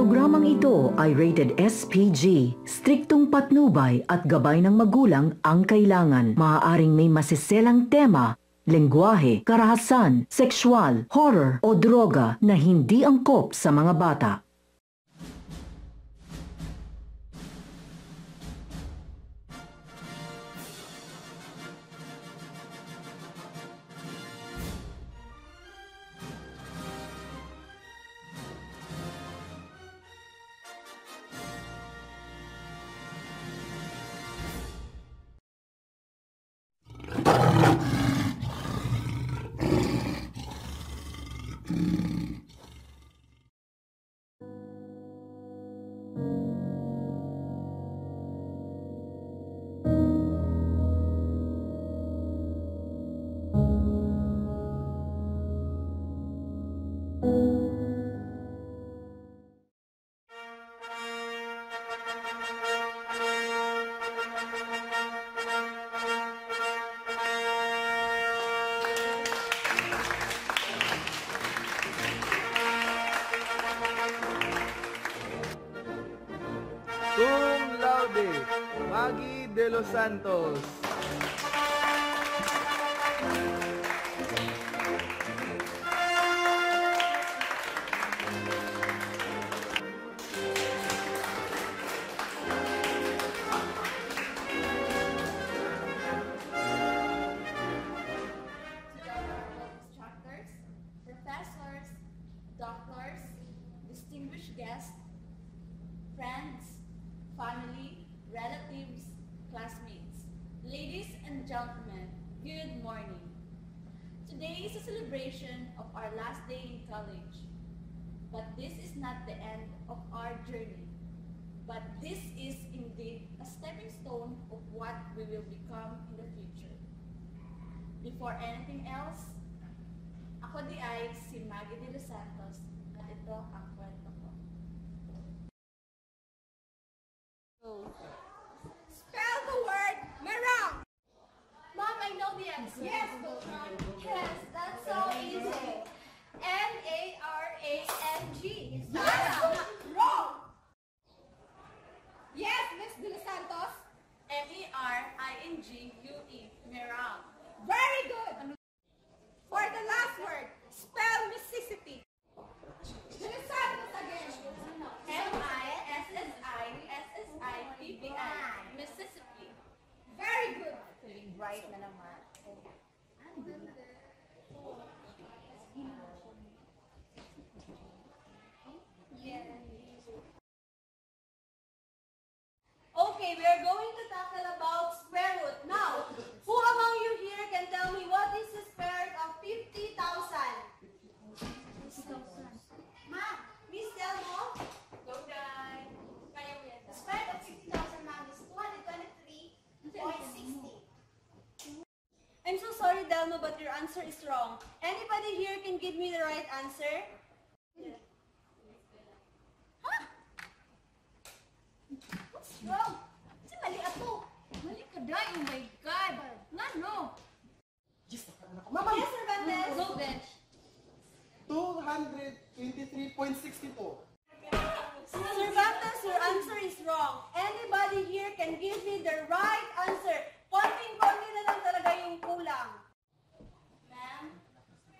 programang ito ay rated SPG. Striktong patnubay at gabay ng magulang ang kailangan. Maaaring may masiselang tema, lengguwahe, karahasan, sexual, horror o droga na hindi angkop sa mga bata. Cum laude, Maggie de los Santos. Instructors, professors, doctors, distinguished guests, friends, family, relatives, classmates, ladies and gentlemen, good morning. Today is a celebration of our last day in college. But this is not the end of our journey. But this is indeed a stepping stone of what we will become in the future. Before anything else, ako di ay si Maggie de los Santos at ito ang kwento ko. Spell the word Marang. Mom, I know the answer. Yes. Yes, that's so easy. M-A-R-A-N-G. Marang. Wrong. Yes, Miss De Los Santos. M-E-R-I-N-G-U-E. Merang. Very good. For the last word, spell Mississippi. De Los Santos again. M-I-S-S-I-S-S-I-P-P-I. Mississippi. Very good. Feeling bright na naman. Okay, we are going to tackle about square root. Now, who among you here can tell me what is the square root of 50,000? Ma'am, Miss Telmo? Go guys. Kaya mo yan. The square root of 50,000, ma'am, is 223.60. I'm so sorry, Delmo, but your answer is wrong. Anybody here can give me the right answer? Huh? What's wrong? Kasi mali ato. Mali ka dahil, oh my God. Ngano? Mama, Yes, Cervantes. Go, bench. 223.62. Cervantes, your answer is wrong. Anybody here can give me the right answer. Konting-konti na lang talaga yung kulang. Ma'am?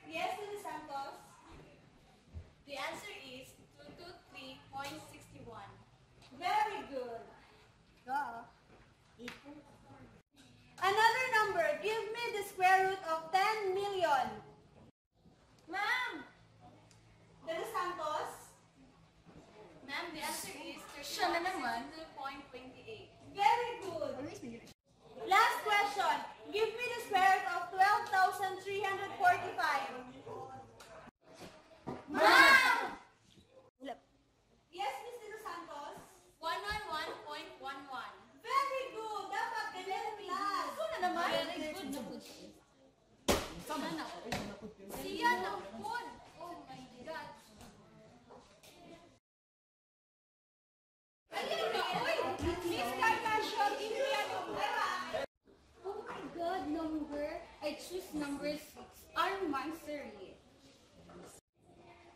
Yes, De Los Santos? The answer is 223.61. Very good. Another number. Give me the square root of 10 million. Ma'am? De Los Santos? Ma'am, the answer is 2.28. Very good. Last question. Give me the square root of 12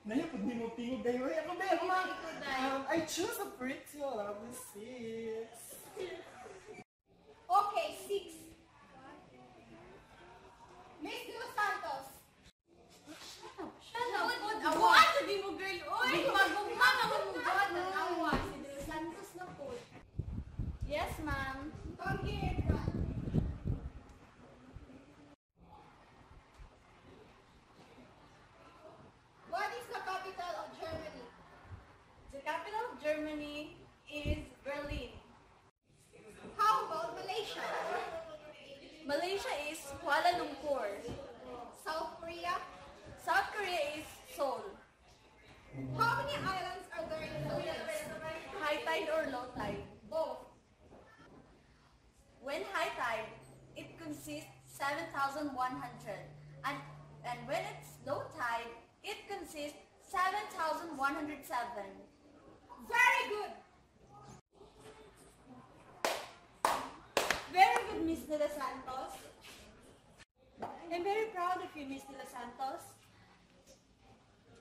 Nayapod ni mo tingog dayo. Ako ba, ako ma. I choose a pretty lovely 6. Okay, 6. Miss De Los Santos. Awa, sabi mo girl, oy! Magugmama mo mo God ng awa. Si De Los Santos na po. Yes, ma'am. Come here, Fran. What is the capital of Germany? The capital of Germany is Berlin. How about Malaysia? Malaysia is Kuala Lumpur. South Korea? South Korea is Seoul. How many islands are there in the Philippines? High tide or low tide? Both. When high tide, it consists 7,100. And when it's low tide, it consists 7,107. Very good. Very good, Miss De Los Santos. I'm very proud of you, Miss De Los Santos.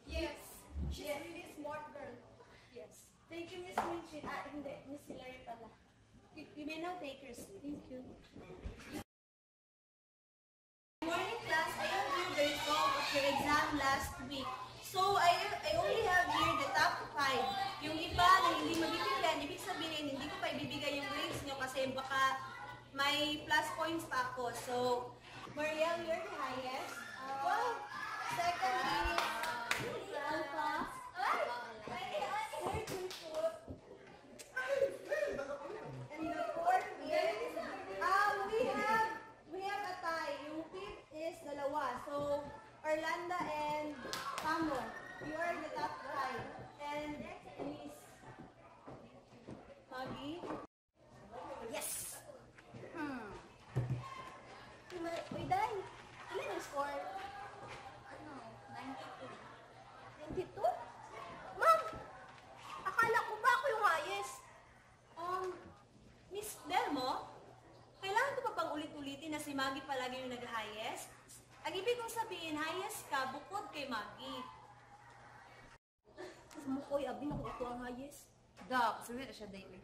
Yes. She's a really smart girl. Yes. Thank you, Miss Minchin. Hindi. Miss Hillary pala. You may now take your seat. Thank you. Morning class, I have here the result of your exam last week. So, I only have here the top 5. Yung iba na hindi mabibigyan, ibig sabihin, hindi ko pa ibibigay yung grades nyo kasi baka may plus points pa ako. So, Mariel, you're the highest. Wow! Second is Alpha. And the fourth is, we have a tie. Yung fifth is dalawa. So, Orlando and Pamo, you are the top 5. And Miss Maggie. Yes! Uy, Day, ilan yung score? Ano? 92. 92? Ma'am! Akala ko ba ako yung highest? Miss Delmo, kailangan ko pa pang ulit-ulitin na si Maggie palagi yung nag-highest? Ang ibig kong sabihin, highest ka bukod kay Maggie. Mukoy, abin ako ito ang highest. Da, kasi na siya daily.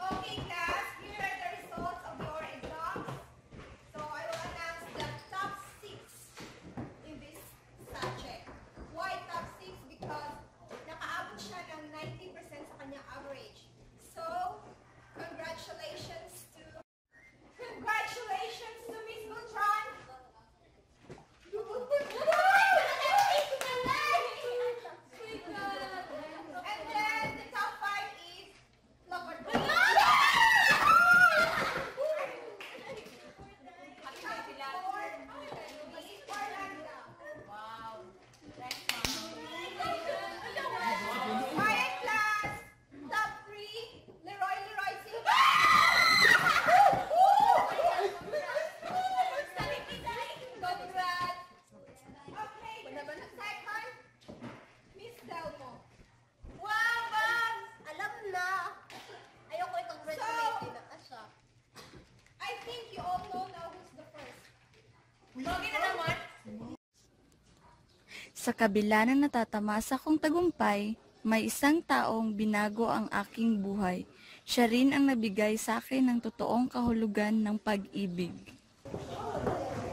Okay, class. Here are the results of your exams. So I will announce the top 6 in this subject. Why top 6? Because nakaabot siya ng 90% sa kanyang average. So, congratulations to Miss Beltran. And then the top 5 is Labrador. Quiet class. Top 3, Leroy Singh. Congrats. Okay, second, Miss Delmo. Wow, ma'am! Alam na! Ayoko i-congratulate na siya. I think you all know now who's the first. Pogi na naman! Sa kabila ng natatamasa kong tagumpay, may isang taong binago ang aking buhay. Siya rin ang nabigay sa akin ng totoong kahulugan ng pag-ibig.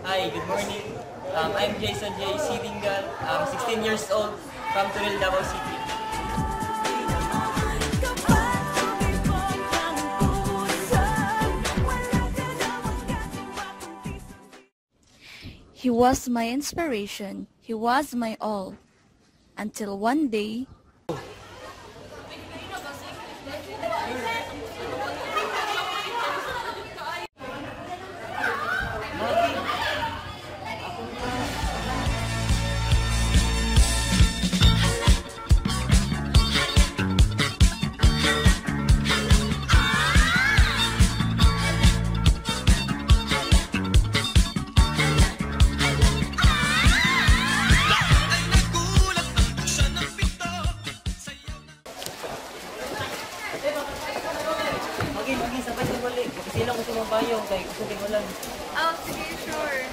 Hi, good morning. I'm Jason J. Sidingal. I'm 16 years old from Turil, Davao City. He was my inspiration. He was my all. Until one day, Magi, sabay sa balik. Sila ko sumabayo kay kusugin mo lang. Oh, sige, sure.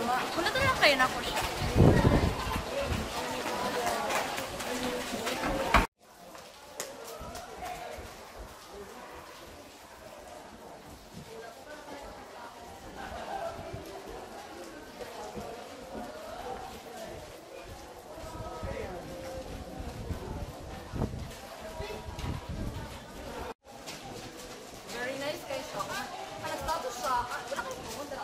tama. Wala talaga kayo na ko siya. Very nice guys. Nag-status siya. Wala kayong pumunta.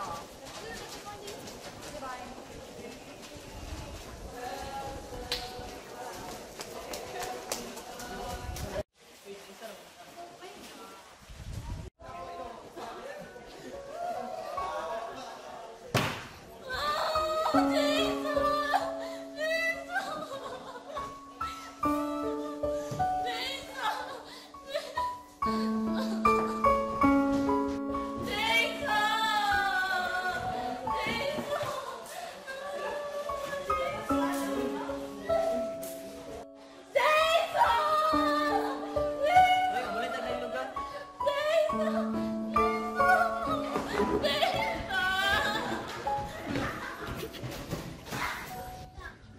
Ay, ulit na yung lugar.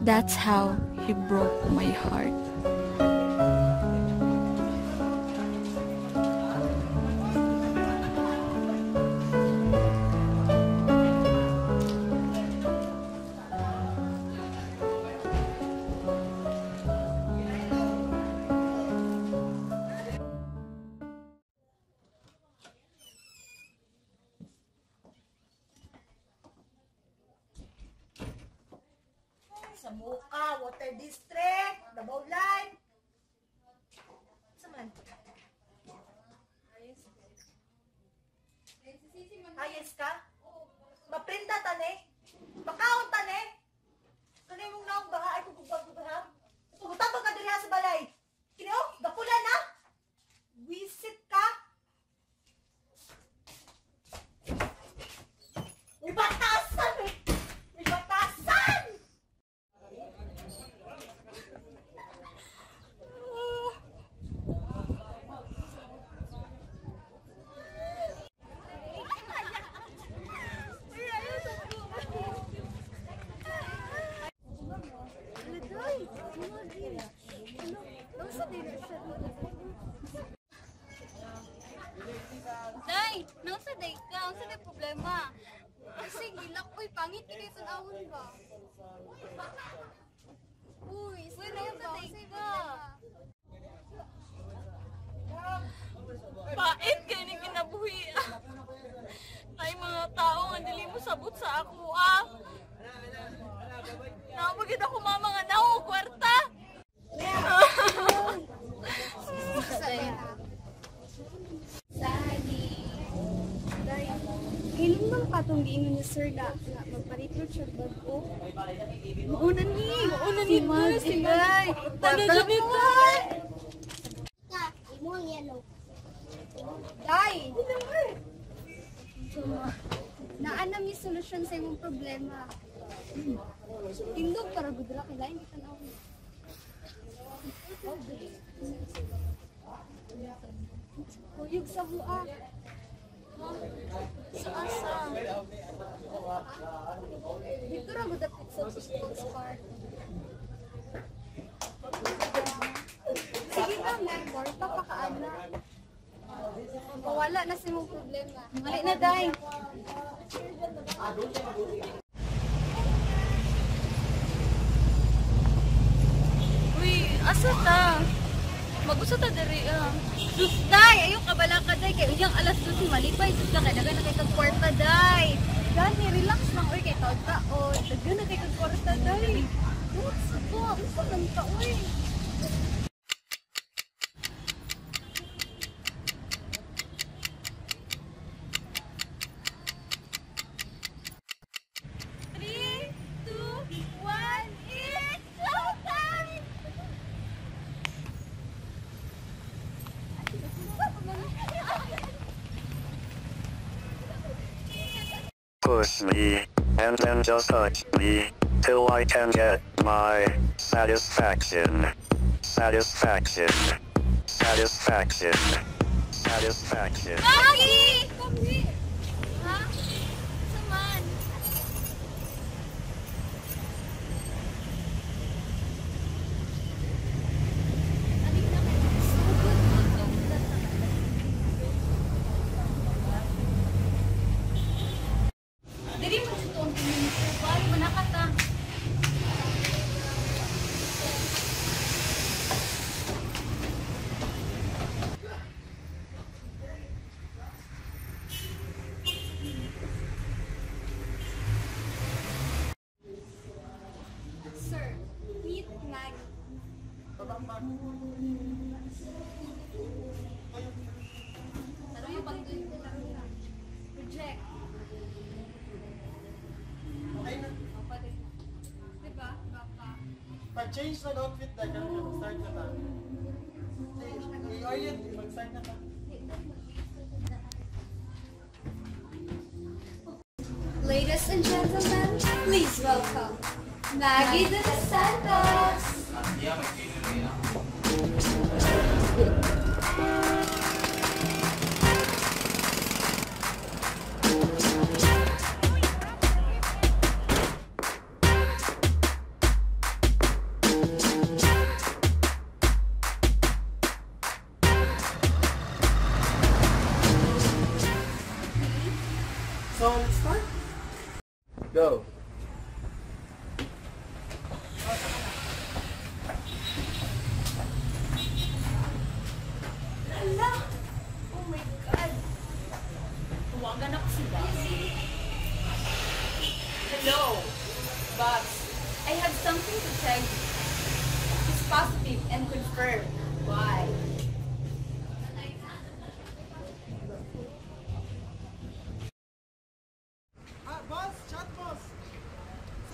That's how he broke my heart. Sa Muka, Water District, Davao Line. Saan man? Ayos ka? Maprinda tane? Makaon tane? Kanay mong naong baha ay kugubag-gubaham? Pugutan ka diri sa balay. Kini oh, gapula na? Wisit ka? May batasan eh! May batasan! Day, nang sa day ka, ang sa day problema. Kasi gilak, uy, pangit ka kayo tanawon ba? Uy, nang sa day ka. Pait kayo ni kinabuhi. Ay mga tao nga dili mo sabot sa ako Napagid ako mama nga naho kwarta. Kailan bang katong giingon ni Sir na magpa-recruit siya bago? Maunan ni Mas, si Day. Tanda dyan ni Day. Imo ang yellow. Day! Naana mi solusyon sa imong problema. Tindog para gudra kay lain kita na. Kuyog sa bua. Sa asa. Dito ra gud dapat sa sport. Sige na, member, papakaana. Mawala na sa imong problema. Mali na, Day. Uy, asa ta? Mag-usa ta diri Sus, Day! Ayaw kabala ka, Day. Kaya uyang alas 12, malipay. Sus ka, kaya dagan na kay kagkwarta, Day. Gani, relax lang. Uy, kay taon ka. O, dagan na kay kagkwarta, Day. Relax ko. Usa lang ka, uy. Push me, and then just touch me, till I can get my satisfaction. Satisfaction. Satisfaction. Satisfaction. Magi! Ha? Saman. Pag-change ng outfit na, ganun ka, mag-start na ba? Ayun, mag-start na ba? Ladies and gentlemen, please welcome Maggie de los Santos. So, let's start. Go. Hala! Oh my God! Tuwagan ako si Babs. Hello! Babs, I have something to tell you. It's positive and confirmed. Why? Boss, shot boss.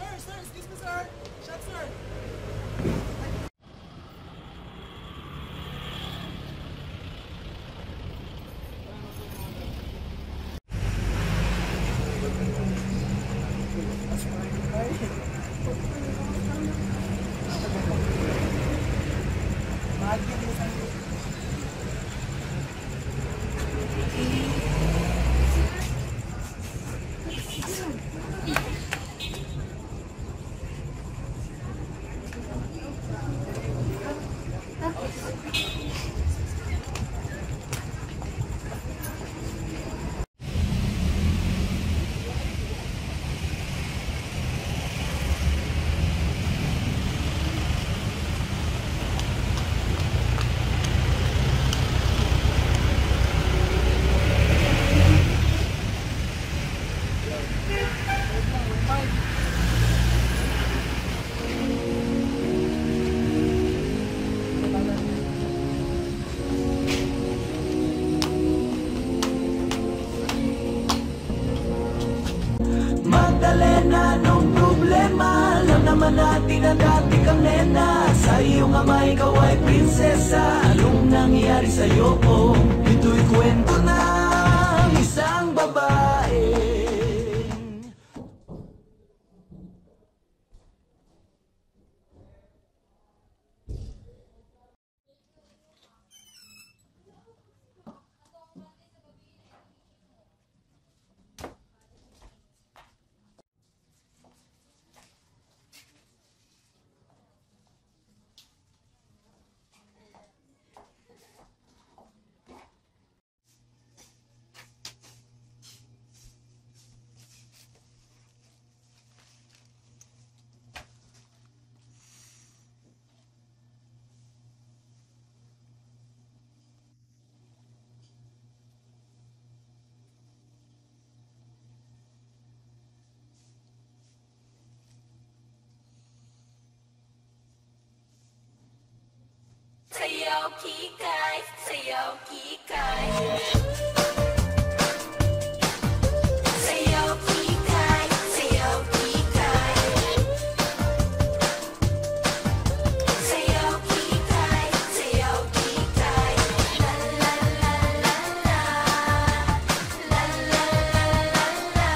Sir, excuse me, sir. Shot, sir. Magdalena, nung problema, alam naman natin na dati kang nena. Sa iyong ama, ikaw ay prinsesa. Anong nangyari sa'yo? Oh, ito'y kwento ng isang babae. Sayaw kikay, sayaw kikay. Sayaw kikay, sayaw kikay. Sayaw kikay, sayaw kikay. La la la la la. La la la la la.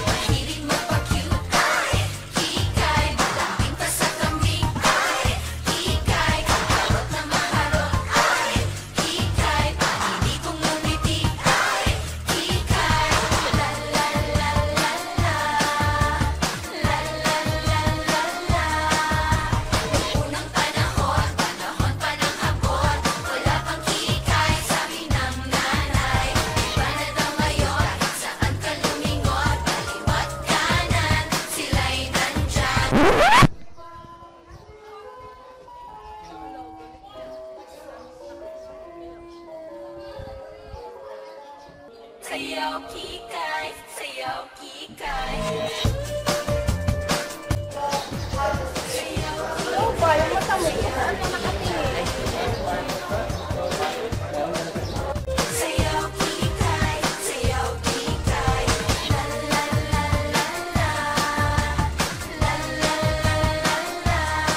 Mahilig magpa-cute ay kikay. Malambing pa sa kambing ay kikay. Harot na maharot ay kikay. Paninig kong ngumiti ay kikay. La la la la la. La la la la la. Noong unang panahon, panahon pa ng hapon, wala pang kikay, sabi ng nanay. Iba na daw ngayon, saan ka lumingon, kaliwat kanan, sila'y nandyan. Sayaw kikay, sayaw kikay. Hello ba? Yung mata mo yan? Nakatingin. Sayaw kikay, sayaw kikay. La la la la la. La la la la la.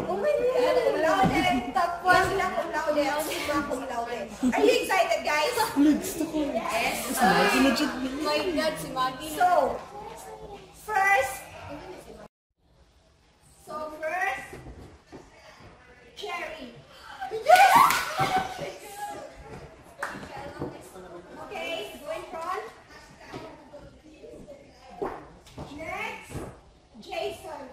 Oh my God, cum laude. Top 1 sila cum laude. Ang sila cum laude. Are you excited, guys? Gusto ko. Yes. My God, si Maggie. So, first, Cherry. Yes! Okay, go in front. Next, Jason.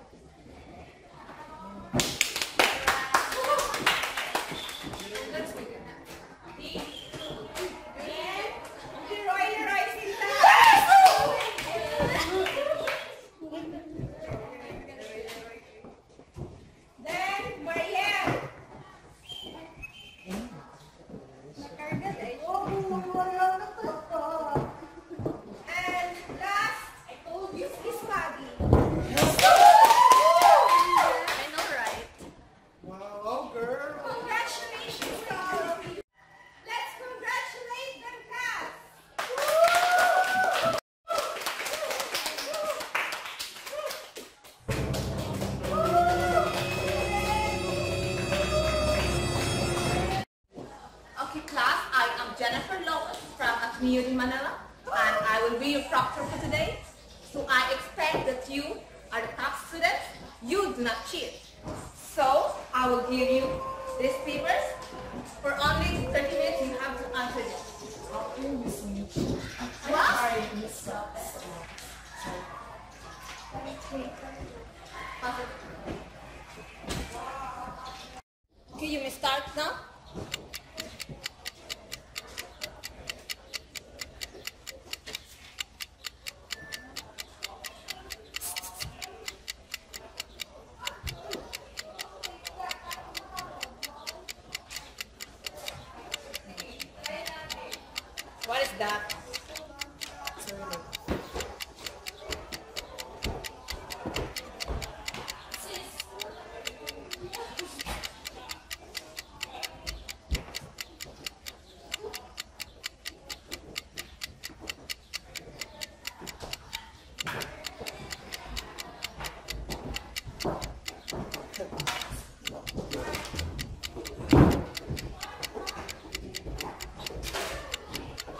Community Manila, and I will be your proctor for today. So I expect that you are the top students. You do not cheat. So I will give you these papers. For only 30 minutes, you have to answer them. Okay, you may start now. What is that?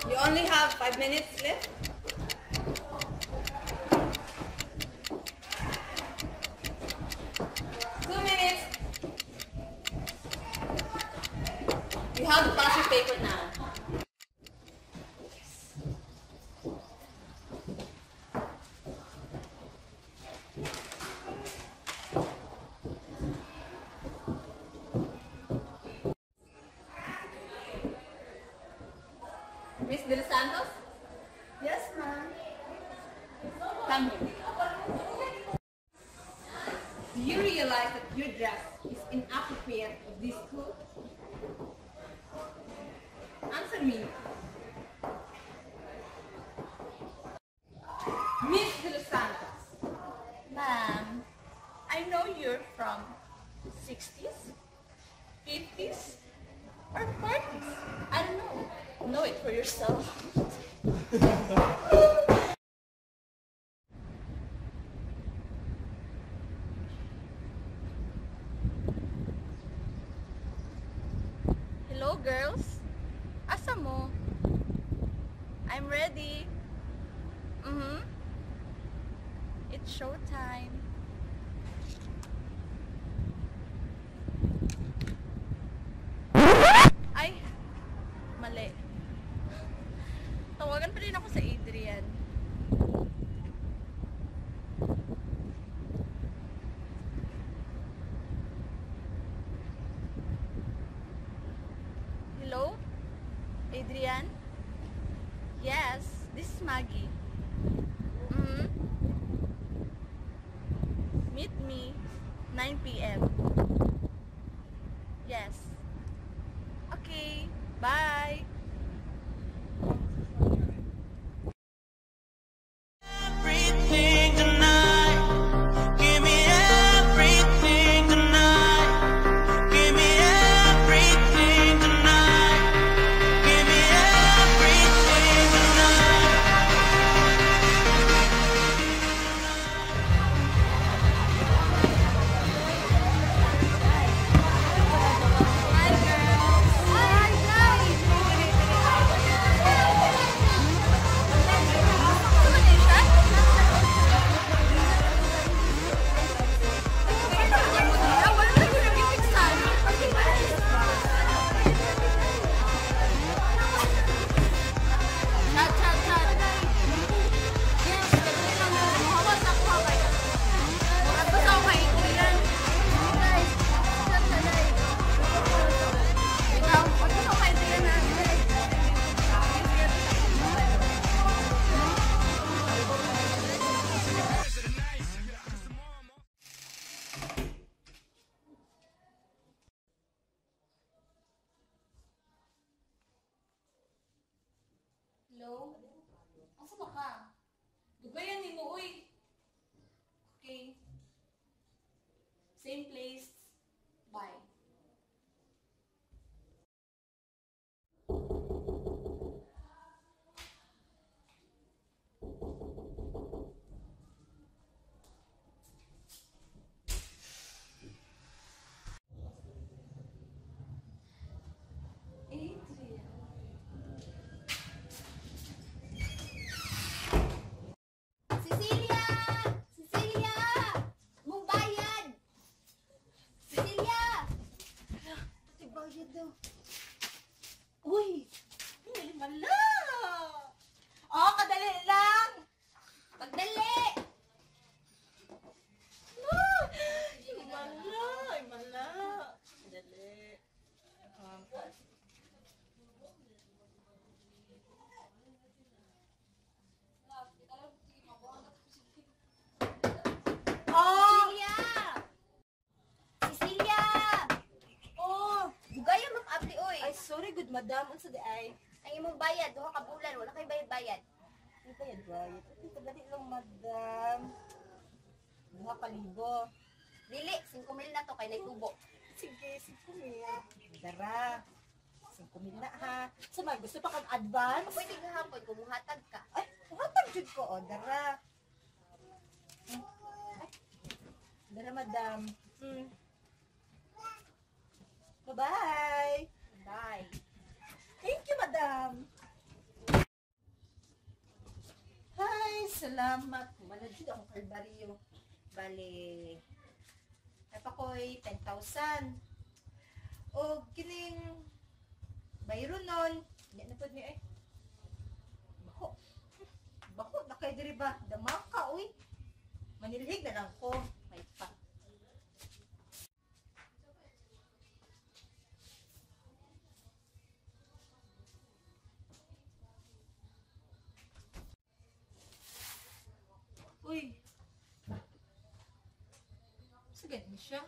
You only have 5 minutes left. You have to pass your paper now. Miss De Los Santos? Yes, ma'am. Come here. Do you realize that your dress is inappropriate of this school? Answer me. Miss De Los Santos. Ma'am, I know you're from 60s, 50s, or 40s. I don't know. Know it for yourself. Hello, girls. Asa mo? I'm ready. It's showtime. Ay, mali. Tawagan pa rin ako sa Adrian. Hello? Adrian? Yes, this is Maggie. Meet me 9 p.m. Yes. Okay, bye. Everything tonight. Give me everything tonight. Give me everything tonight. Give me everything tonight. Uy! Okay. Same place. Bye. Cecilia! Cecilia! Mong bayad! Cecilia! Pati bayad daw. Uy! Ay, mala! Oh, kadali lang! Pagdali! Ay, mala! Ay, mala! Dali. Cecilia! Cecilia! Oh, bugaya mag-abli, oy. Ay, sorry, good madam. Unsa di ay? Ang imong bayad, duha ka bulan, wala kay bayad-bayad. Ano ba yan, right? Ito, kadali lang, madam. 2,000. Dili, 5,000 na to kay naitubo. Sige, 5,000. Dara. 5,000 na, ha? Sama, gusto pa kang advance? Pwede gahapon kung muhatag ka. Ay, hatag jud ko, o, dara. Ay, dara, madam. Bye-bye. Bye. Thank you, madam. Hi, salamat. Manadjud akong kalbaryo. Bale, ay pa ko'y 10,000. O, kining bayro nun. Hindi na po niya eh. Bako. Bako, nakay diri ba? Damaka, uy. Manilhig na lang ko. May pa. Uy. Sa ganun siya.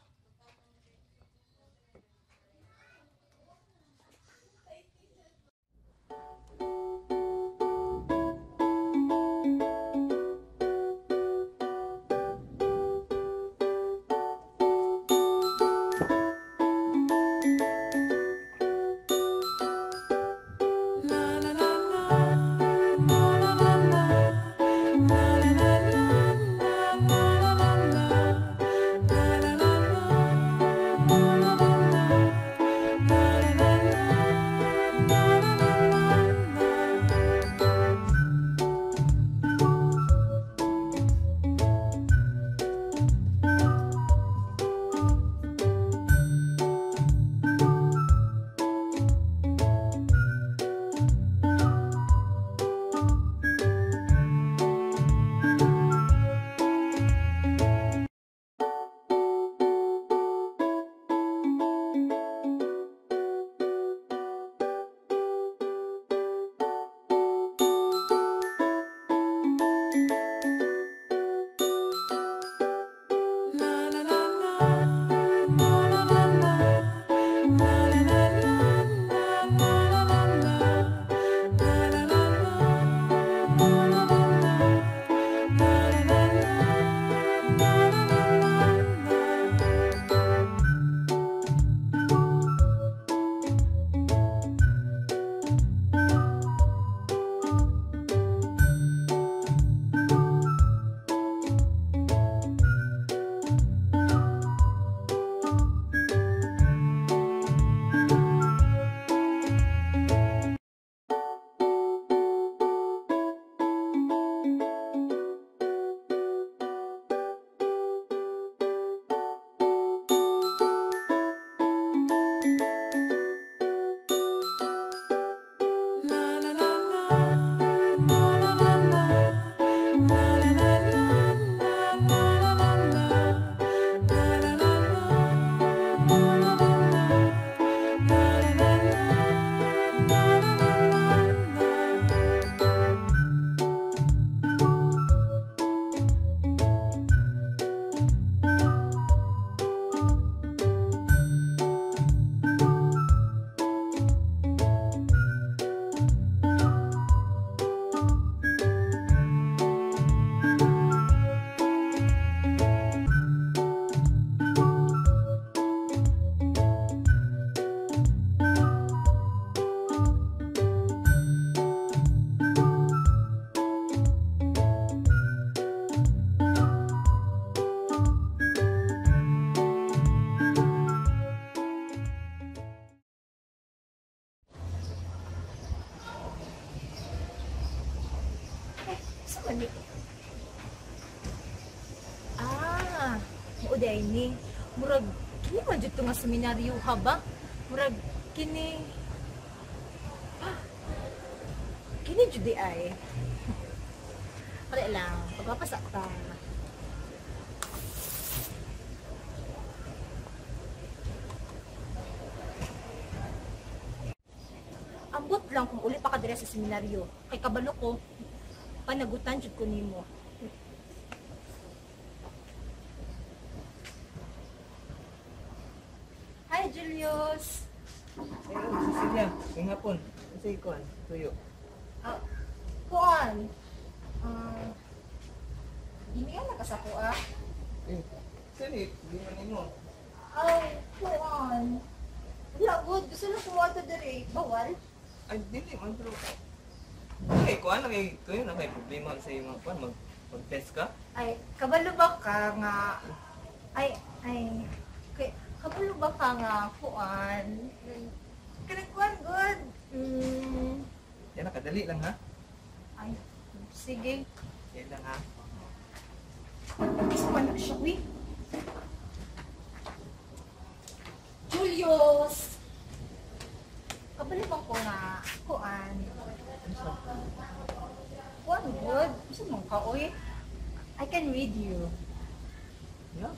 Sa mani? Uday ni. Murag, kini man dito nga seminaryo ha ba? Murag, kini... Kini judi ay. Wala lang, pagpapasak ta. Ambot lang kung uli pa ka dire sa seminaryo. Kay kabalo ko, panagutan jud ko nimo. Hi, Julius! Cecilia, ngayong hapon. Kasi ikuan, tuyo. Kuan? Hindi ka nakasapo Sini, di man nimo. Ay, kuan? Wala, good. Gusto lang kumata dire. Bawal? Ay, dili man pero. Ay, kuan na kay tuyo na kay problema sa iyo mga kuan mag-test ka. Ay, kabalo ba ka nga... kabalo ba ka nga kuan? Kuan, good. Yan nakadali lang ha. Ay, sige. Yan lang ha. Gusto ka na siya, uy. Julius! Kabalo ba ko nga kuan? Kuan, good. Gusto mong ka, uy. I can read you. Yeah.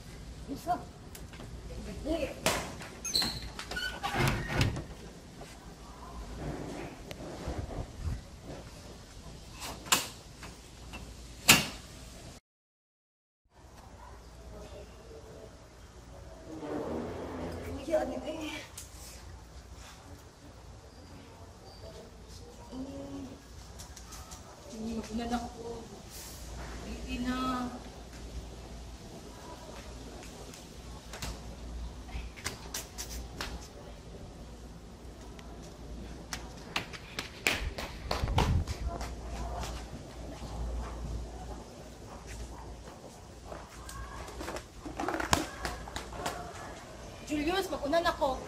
Isa. Uy. Yan eh. Nagulan ako. Hindi na. Julius, magunan ako.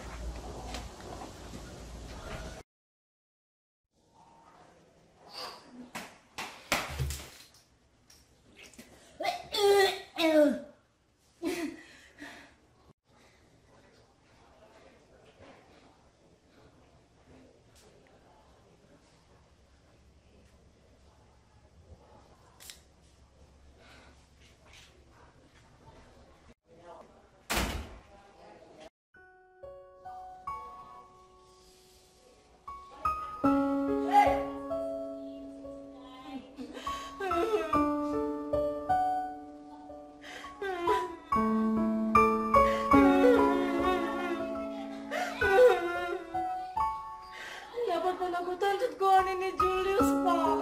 Dapat panagutan jud ko ani ni Julius pa.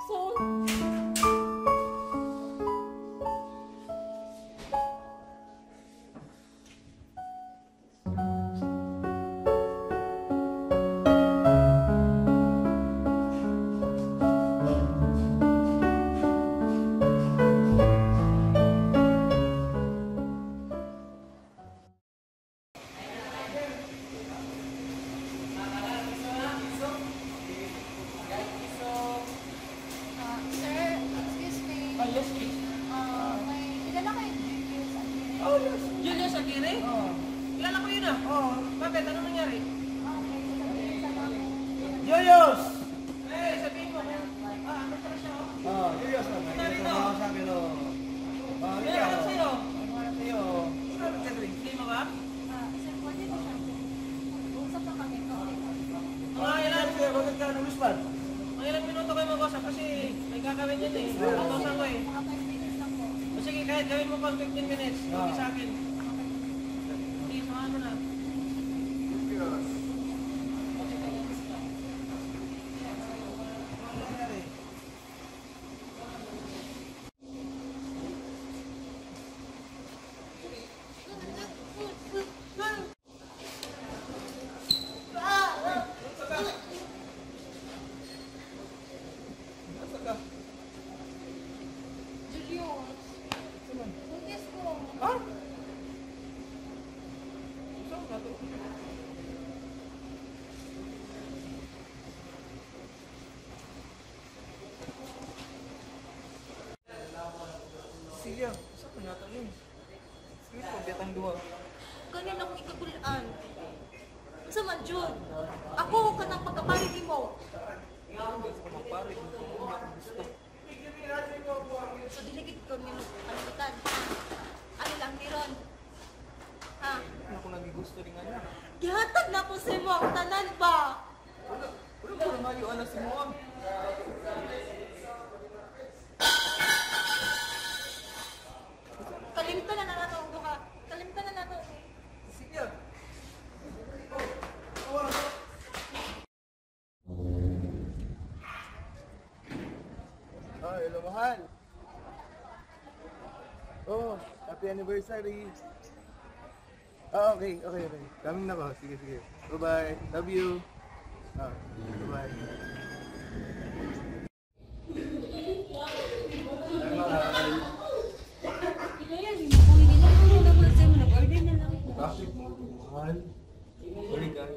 So, sir, excuse me. Yes, please. May kilala kayo Julius Aguirre? Oh, yes. Julius Aguirre? Oo. Kilala ko yun ah. Oo. Bakit? Ano nangyari? Okay, sabihin sa mga. Julius! Eh, sabihin mo. Ano pala siya? Oo, Julius. Ano dito? Sa akin o. May nakalap sa'yo. Ano sa'yo? Hindi mo ba? Sir, pwede ba siya? Usap lang kami. Mga ilan? Bakit ka naluspan? Mga ilang minuto kayo mag-usap kasi may kakawin yun eh. Natusan ko eh. Mga 5 minutes lang po. O sige, kahit gawin mo pang 15 minutes. Okay sa akin. Sige, samahan mo na. Julius. Buntis ko. Ha? Saan ka to? Cecilia, saan ka nata nun? Sige po, betang duwa. Ganyan akong ikagulaan. Sa man, Jun. Ako ka ng pagkaparigi mo. Hindi ko magpare, hindi ko gusto. So, diligid ko niyo kalimutan. Ano lang, Miron? Ha? Ano ko nagigusto rin nga na? Gihatag na po sa mo ang tanan ba? Wala ko na nga yung alas mo ah. Kalimtan na nato ang duha. Kalimtan na nato. Sige. Oh, hello mahal. Oh, happy anniversary. Ah, okay. Coming na ba? Sige. Bye-bye. Love you. Ah, bye-bye. Bakit? Mahal? Sorry ka.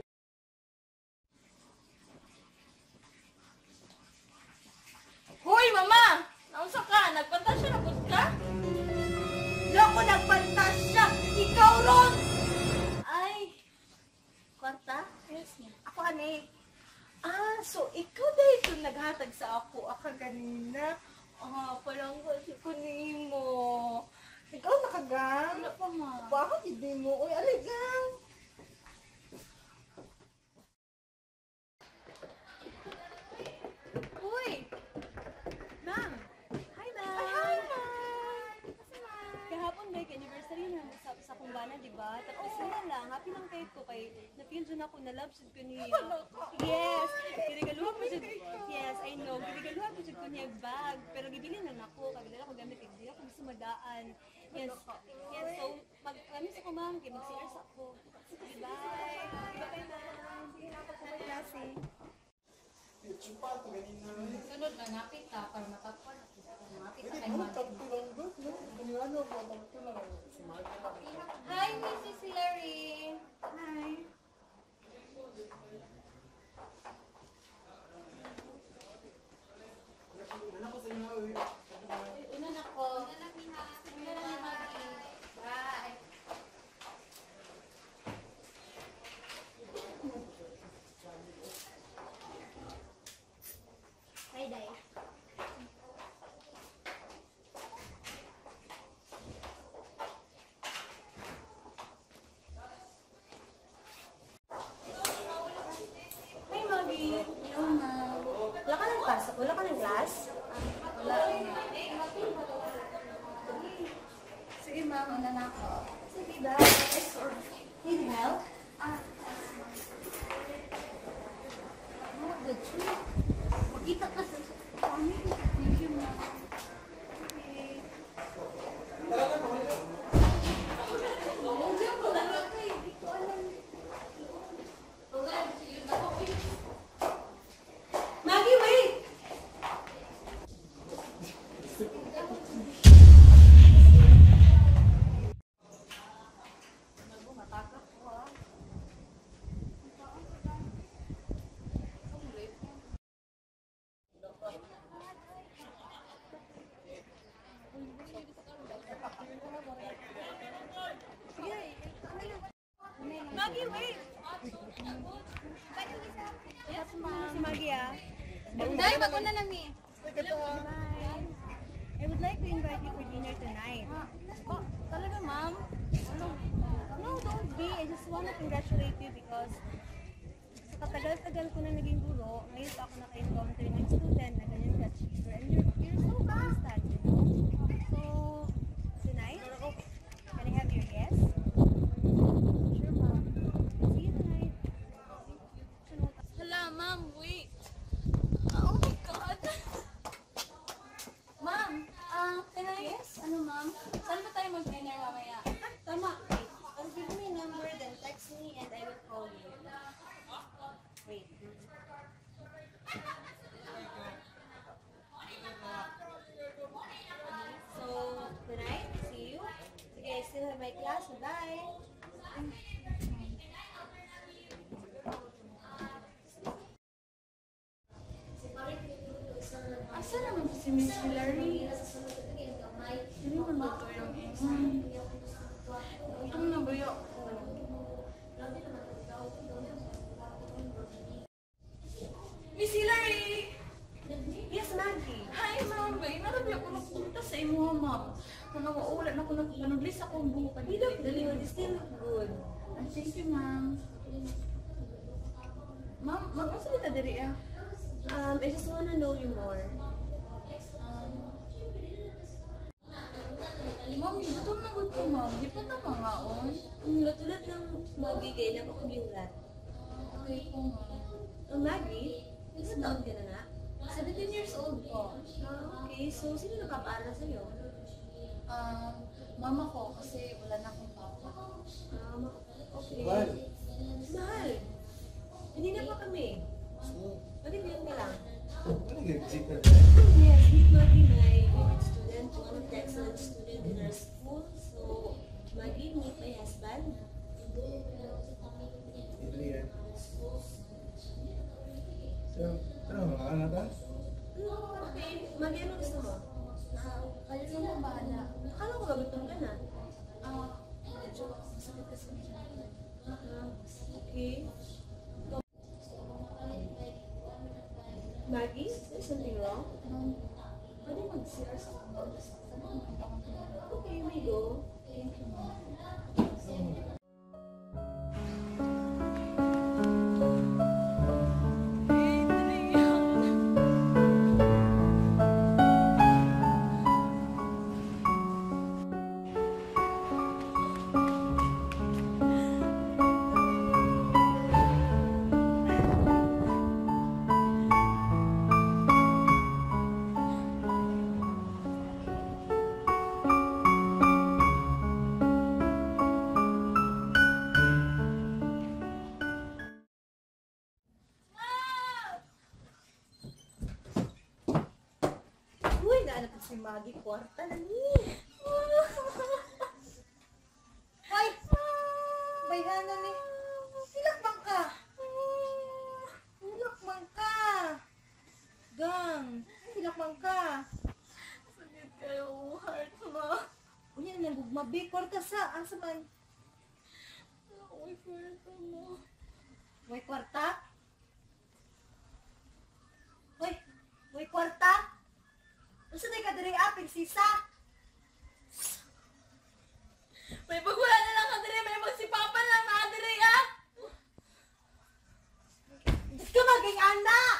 Hoy, mama! Naunsa ka? Nagpantasya na gud ka? Di ako nagpantasya! Ikaw ron! Ay! Kwarta? Yes, ma'am. Ako, ani. Ah, so ikaw dahil ito naghatag sa ako kanina. Ah, palang kasi ko nimo. Ikaw nakagang? Wala pa, ma. Bakit hindi mo? Uy, aligang! Uy! Ma'am! Hi, ma'am! Ay, hi, ma'am! Kahapon may anniversary na sa kumbana, di ba? Tapos sila lang, happy lang kayo ko kay na-feel dyan ako, na-love siya ko niya. Yes! Girigaluhan ko siya. Yes, I know. Girigaluhan ko siya ko niya bag. Pero gibilin na ako. Kabila ako gamit. Hindi ako gusto madaan. Yes. Yes, so kami sa kumang, mag-CRS ako. Bye! Bye, ma'am! Sige na ako sa klase. Sunod na napit ka para matakpan. Napit ka kay Mati. Hi, Mrs. Hillary. Hi. Una na ko. Una na ni Maggie. Bye. Hi, Day. Hi, Maggie. Hello, ma'am. Wala ka ng class? Wala ka ng class? Wala. Sige, ma'am. Una na ako. Sige, bye. Need help? Oh, the truth. Magkita ka sa kami. Thank you, ma'am. Maggie, wait! Maggie, wait! Yes, ma'am. Si Maggie, ah. Day, mag-una lang ni. Bye. I would like to invite you for dinner tonight. Oh, talaga, ma'am? No, don't be. I just want to congratulate you because sa katagal-tagal ko na naging guro, ngayon pa ako naka-encounter ng student na ganyan ka-achiever. And you're so constant, you know? So, tonight, can I have your yes? Sure, ma'am. See you tonight. Hala, ma'am, wait. Oh my God. Ma'am, can I? Yes? Ano, ma'am? Saan ba tayo mag-dinner mamaya? Tama. Give me a number, then text me, and I will call you. Wait. So, tonight, see you. Sige, I still have my class. Bye. Asa naman si Miss Hillary? Hindi mo sa imo, ma'am. Kung nawaulan ako nagpanudlis ako ang buhok. You look good. You still look good. Thank you, ma'am. Ma'am, magkasalita diri ah. I just wanna know you more. Ma'am, gutom na gusto, ma'am. Di pa ta mangaon. Tulad ng mabigay na ako giulat. Okay po, ma'am. Maggie, ilang taon ka na nga? 17 years old po. Okay, so sino nakapaaral sa'yo? Mama ko, kasi wala na akong papa. Okay. Mahal. Mahal. Hindi na pa kami. Mag-ibigyan ka lang. Ano yung zipper? Yes, Miss Maggie, my favorite student, one of the excellent student in our school. So, Maggie, meet my husband. Adrian. So, mga anak ka? Okay, Maggie, ano gusto mo? Kayo na mo bahala. Akala ko gagutom ka na. Medyo masakit kasi siya. Okay. Maggie, is there something wrong? Pwede mag-CR sa mga. Okay, we go. Thank you, ma'am. Uy, naanap si Maggie, kwarta na ni. Hoy! Bayhana ni. Hilakbang ka. Hilakbang ka. Gang. Hilakbang ka. Sakit kayo, heart, ma. Unya na gugmabi. Kwarta sa. Asa man? Uy, kwarta mo. Uy, kwarta? Uy! Uy, kwarta? Asa na ka diri apig sisa? May pagwala na lang ka diri, may magsipapan lang na diri, ah! Di ka maging anak!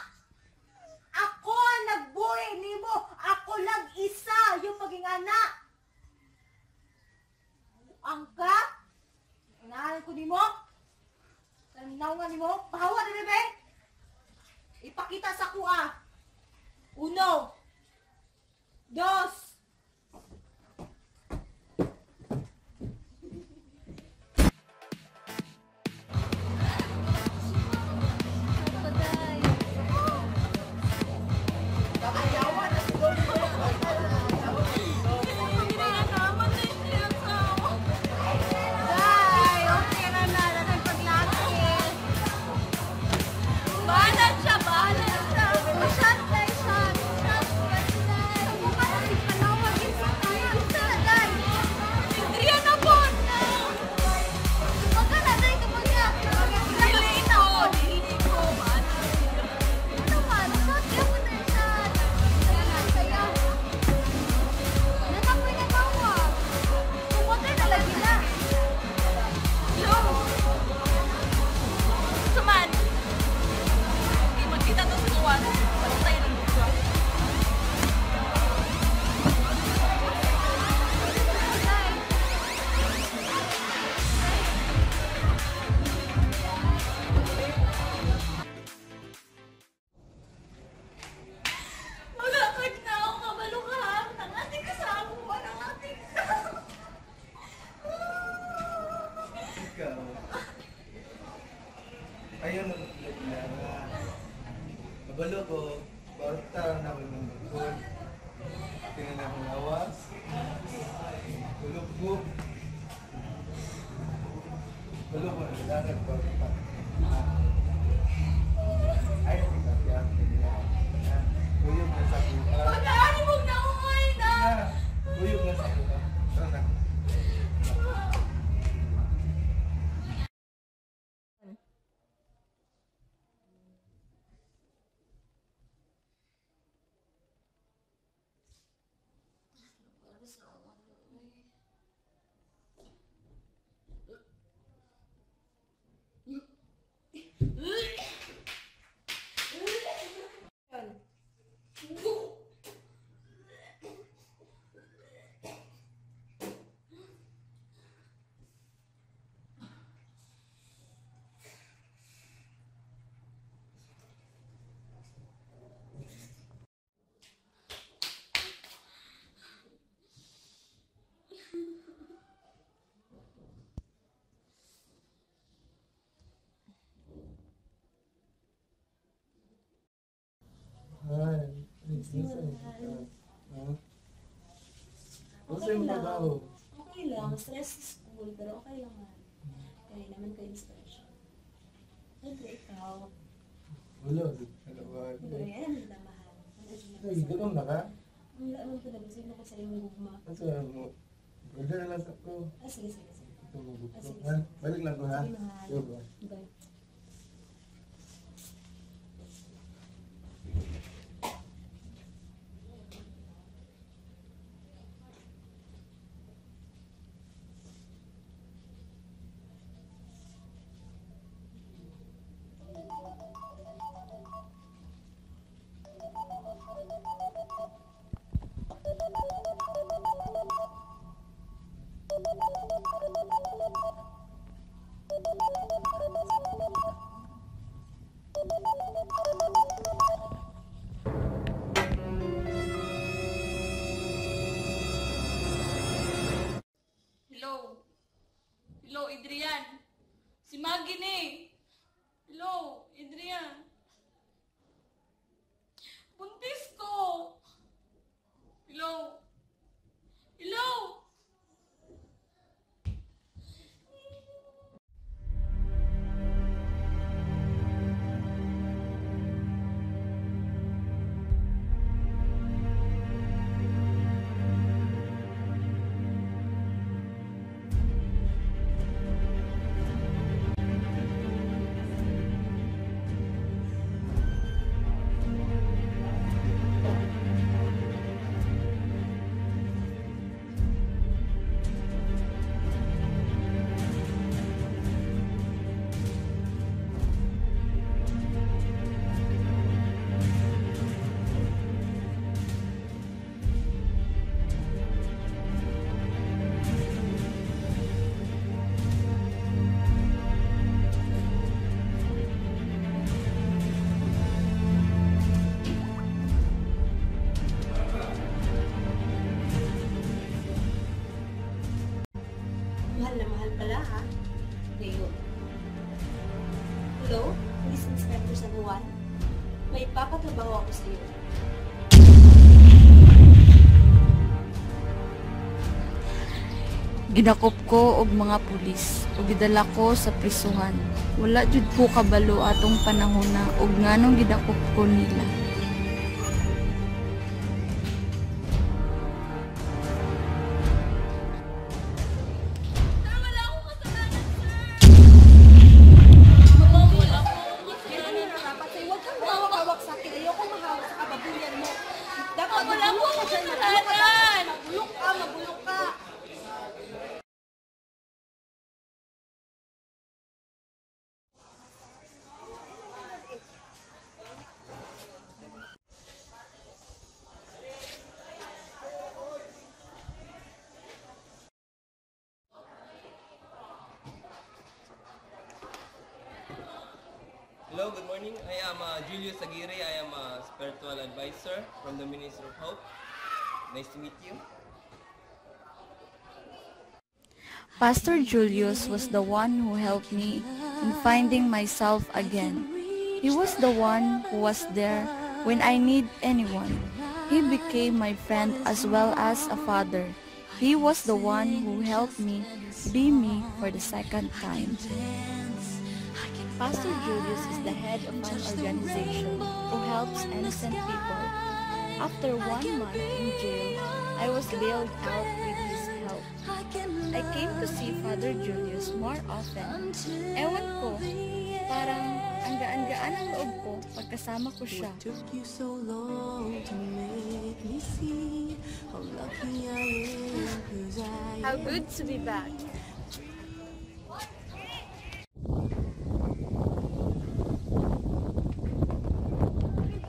Ako ang nagbuhay nimo. Ako lang isa yung maging anak. Angka? Inaalan ko nimo? Tanaw nimo? Pahawa na bebe? Ipakita sa kuha. Uno. Dos. Bahala siya, bahala siya! Shot tayo, shot. Shot. Kabalo ko, basta na ako ng bukod. Tingnan ako ng awas. Tulog ko. Kabalo ko, nagdadag ko. Ay, nagdadag ko. Tuyog na sa buka. Pagkaani mong naungoy na! Tuyog na sa buka. Tara na. yung trabaho? Okay lang. Stress sa school, pero okay lang man. Kaya naman kayo inspiration. Siyempre, ikaw. Wala, nalabahan. Ito rin, alam nila mahal. Ay, gutom na ka? Wala naman ko lang. Sino ko sa iyong gugma? Ito, order na lang ako. Sige, sige, sige. Ito, magutom. Ha? Balik lang ko ha? Sige, mahal. Sige ba? Bye. Hello? Hello, Adrian? Si Maggie ni. Hello, Adrian? Buntis ko! Hello? Hello? Mahal na mahal pala, ha? Leo. Hello? Police Inspector San Juan? May papatrabaho ako sa iyo. Gidakop ko og mga pulis ug gidala ko sa prisuhan. Wala jud ko kabalo atong panahona ug nganong gidakop ko nila. Dapat sa'yo, huwag kang mahawak-hawak sa akin. Ayoko mahawak sa kababuyan mo. Dapat Wala po magulong ka dyan, magulong ka dyan. Magulong ka, magulong ka. Hello, good morning. I am Julius Aguirre. I am a spiritual advisor from the Ministry of Hope. Nice to meet you. Pastor Julius was the one who helped me in finding myself again. He was the one who was there when I need anyone. He became my friend as well as a father. He was the one who helped me be me for the second time. Pastor Julius is the head of an organization who helps innocent people. After 1 month in jail, I was bailed out with his help. I came to see Father Julius more often. Ewan ko, parang ang gaan-gaan ang loob ko pagkasama ko siya. Took you so long to make me see how lucky I am, 'cause How good to be back.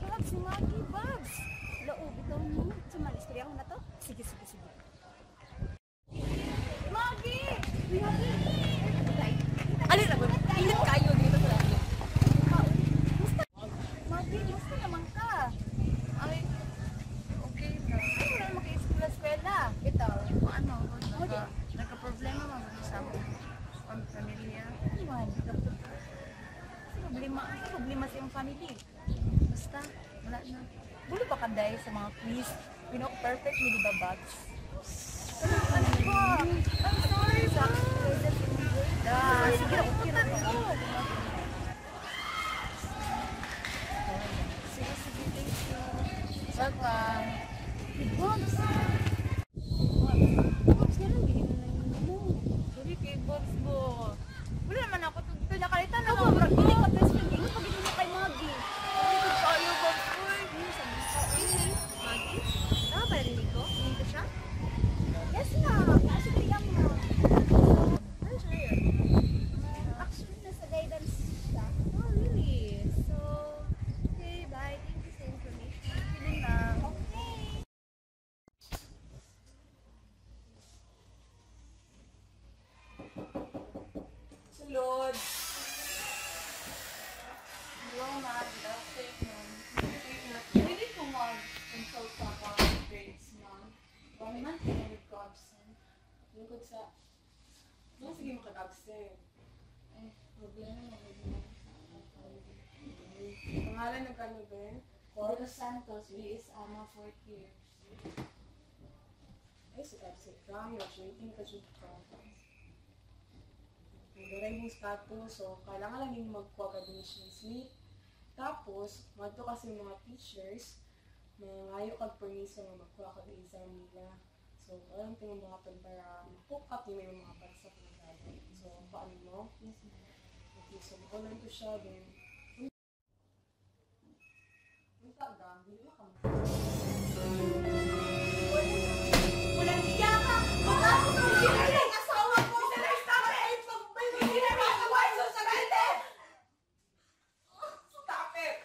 Babs, si Maggie, Babs. Loob, ikaw mo. Sumalis, kaya ako na to. Sige, sige, sige. Maggie! Alin na ba? Ingat kayo dito sa lalo. Maggie, musta naman ka? Ay, okay ka. Ano na naman kayo sa eskwela? Ito. Ano, nagka-problema mo sa pamilya. Ano man? Problema sa iyong family. Basta, wala na. Bulo pa ka dahil sa mga quiz. Perfect mo, di ba, Babs? Ano God! Hello, ma'am. Good afternoon. Pwede ko mag-consult sa mga grades, ma'am. 1 month na nag-absent. Lungkod sa... Sige makag-absent. Problema na ma'am. Pangalan ng kano, Ben? Coro Santos, BS AMA 4th year. Ay, absent ka. Waiting ka dyan ka. Nagaray mong status, so kailangan lang yung magkuha ka admission slip. Tapos, madto kasi mga teachers, mangayo kag permiso nga magkuha ka ng exam nila. So, alam ito yung mga pan para hook up yung may mga pan sa kong. So, paano mo? Yes, ma'am. Okay, so mag-online ko siya, then Walang hiya ka! Matapos ang sinari ang asawa ko! Sinari sa akin! May sinari ang away sa sarili! stop it!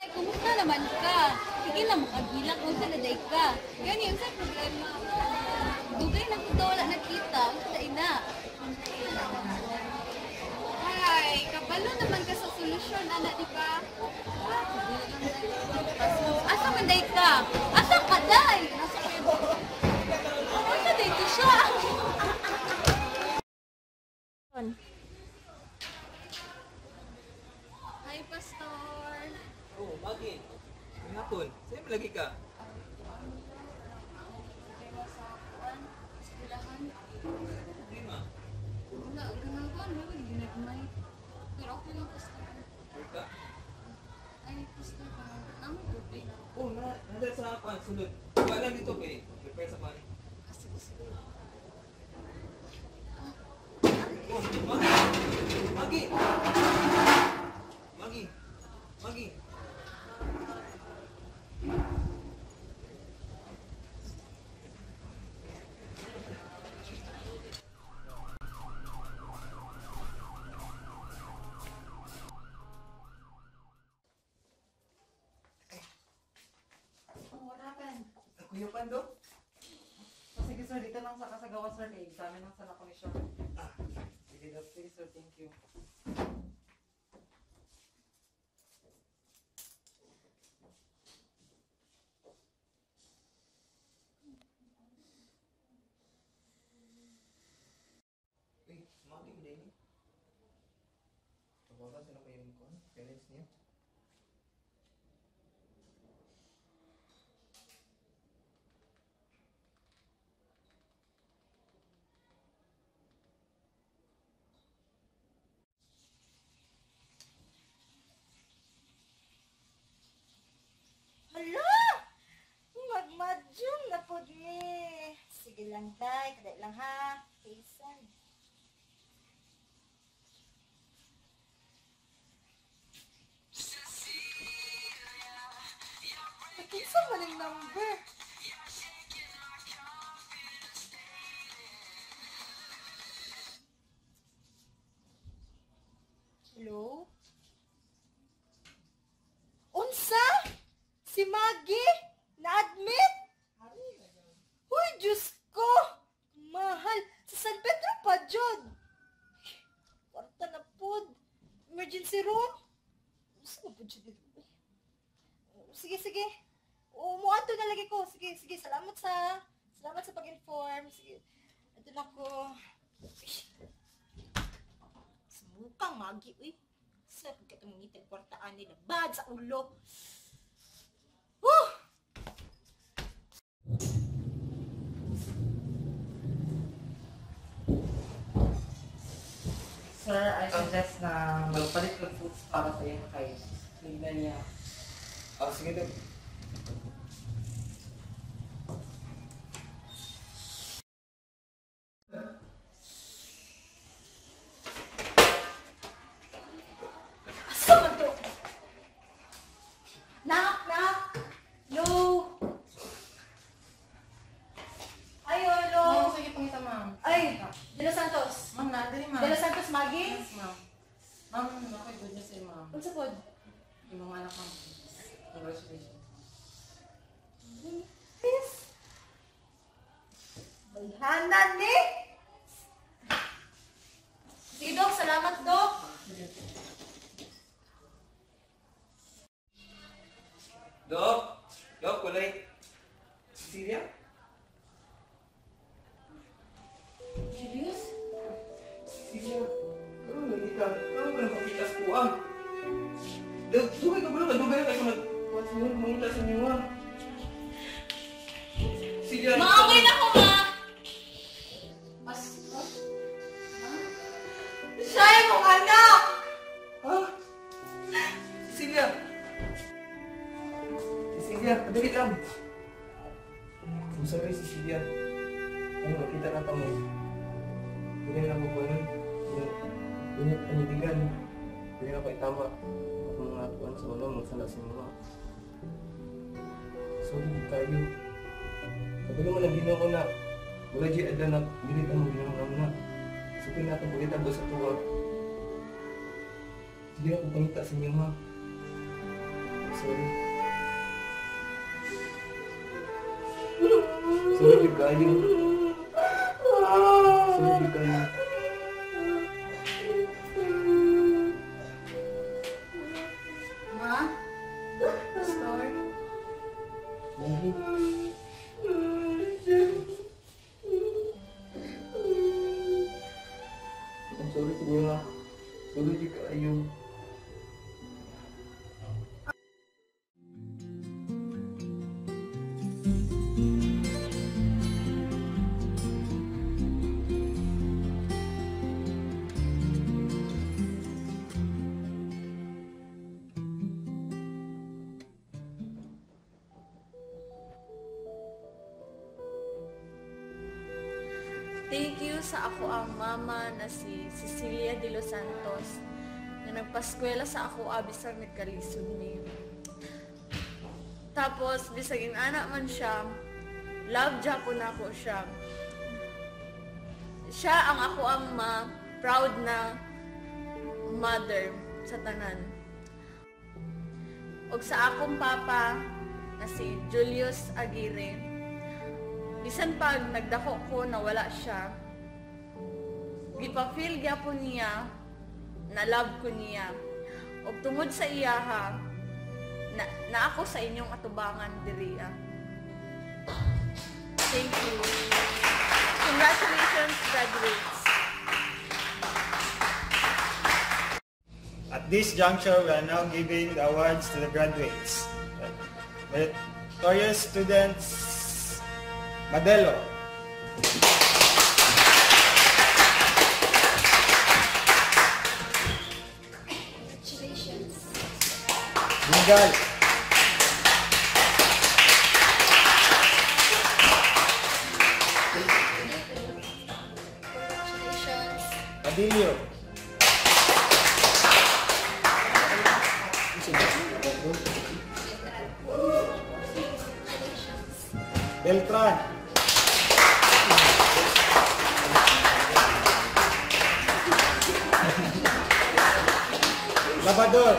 Ay, kumusta naman ka? Sige lang makagilak mo sa laday ka. Yan yung sa problema. Dugay na kung wala nakita. Sa ina. Ay, kabalo naman ka sa solusyon, anak, di ba? Asa man day ka? Asa ka day? Nasa kayo. Asa dito siya? Hi, Pastor. Oh, Magi. Ngapon. Saan lagi ka? Lima. Wala, ganawan. Wala, ginagmay. Pero okay lang, Pastor. Ka? Ay, Pastor, ang tubig. Oh, nada sa pan. Sunod. Wala dito kay. Prepare sa pan. Oh, Magi! Magi! Magi! Magi! Oh, what happened? Kuya Pando? Sige sir, dito lang sa kasagawa sir, may examen lang sana ko ni sir. Sige sir, thank you. Uy, Magi mo din eh. Tawagan sila kayo yung parents niya. Hala! Magmadyong na po ni. Sige lang tay, kada lang ha. Kaysan. Kinsa man ang number? Hello? Unsa? Si Maggie? Na-admit? Uy, Diyos ko! Mahal! Sa San Pedro pa, Jod! Kwarta na po. Emergency room? Gusto na po, Jod. Sige, sige. Umuato na lagi ko. Sige, sige. Salamat sa pag-inform. Sige. Ito na ko. Sumukang Maggie, uy. Saan ka itong ngitin kwartaan nila? Bad sa ulo. Woo! Sir, I suggest na magpalit ng foods para sa iyo kay Linda niya. Ah, sige daw. Bayhanan ni! Sige, Dok. Salamat, Dok. Dok? Dok, kulay. Cecilia? Julius? Cecilia? Ano lagi ka? Ano ka nang makita sa kuwang? Dok, dugay ka ba lang? Dugay ka kayo magmangita sa inyo, ha? Cecilia? Maaway na ko, ma! Siya ay mong anak! Ha? Cecilia? Cecilia, padali lang. I'm sorry, Cecilia. Ano, nakita na kamo. Ganyan lang ako nun. Ganyan panitigan. Ganyan ako itama. Ako mga kuwan sa ulo, magsala sa mga. Sorry, di kayo. Kapag naman ang ginawa ko na, wala di adla na, hindi ka mo ginawa na. Sabi na ito, pagkita ba sa tuwa? Hindi ako pangita sa inyo, ma. Sorry. Sorry kayo. Sorry kayo. Ma? Pastor? Bakit? I'm sorry sa inyo, ma. Sorry kayo. Thank you sa ako ang mama na si Cecilia de los Santos na nagpaskwela sa ako abisang nagkalisod ni. Tapos, bisagin anak man siya, love Japon ako siya. Siya ang ako ang proud na mother sa tanan. Og sa akong papa na si Julius Aguirre, bisan pag nagdako ko na wala siya, gipa-feel gyapon niya na love ko niya. Og tungod sa iyaha, na ako sa inyong atubangan diriya. Thank you. Congratulations, graduates. At this juncture, we are now giving the awards to the graduates. Meritorious students, Madelo. Congratulations. Bungal. Congratulations. Padillo. Beltran. Labador.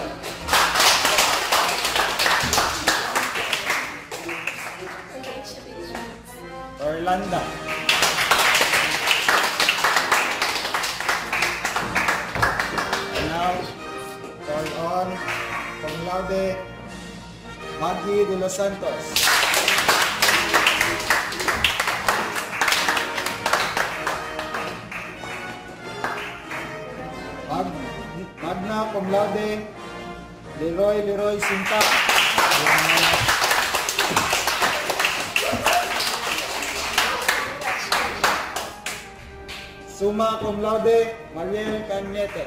Orlando. And now, call on cum laude Maggie de los Santos. Magna cum laude Leroy Sinta. Summa cum laude Mariel Cañete.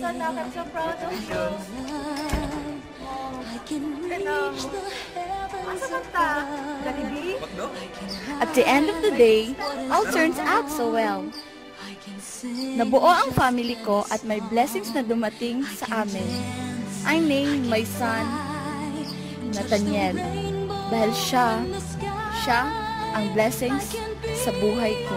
anak. I'm so proud of you. Asa man ta? Jollibee? At the end of the day, all turns out so well. Nabuo ang family ko at may blessings na dumating sa amin. I named my son Nathaniel dahil siya ang blessings sa buhay ko.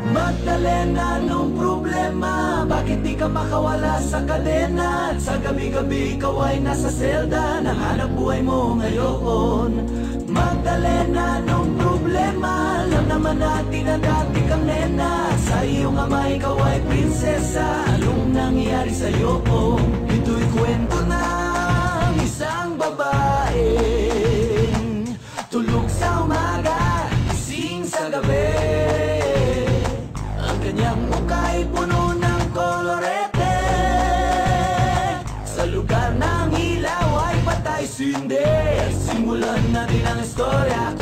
Magdalena, anong problema? Bakit di ka makawala sa kadena? Sa gabi-gabi ikaw ay nasa selda, nanghanap buhay mo ngayon. Magdalena, anong problema? Alam naman natin na dati kang nena. Sa iyong ama ikaw ay prinsesa. Anong nangyari sa'yo? Ito'y kwento ng isang babaeng tulog sa umaga, gising sa gabi. Kanyang muka'y puno ng kolorete. Sa lugar ng ilaw ay patay sindi. Simulan natin ang istorya.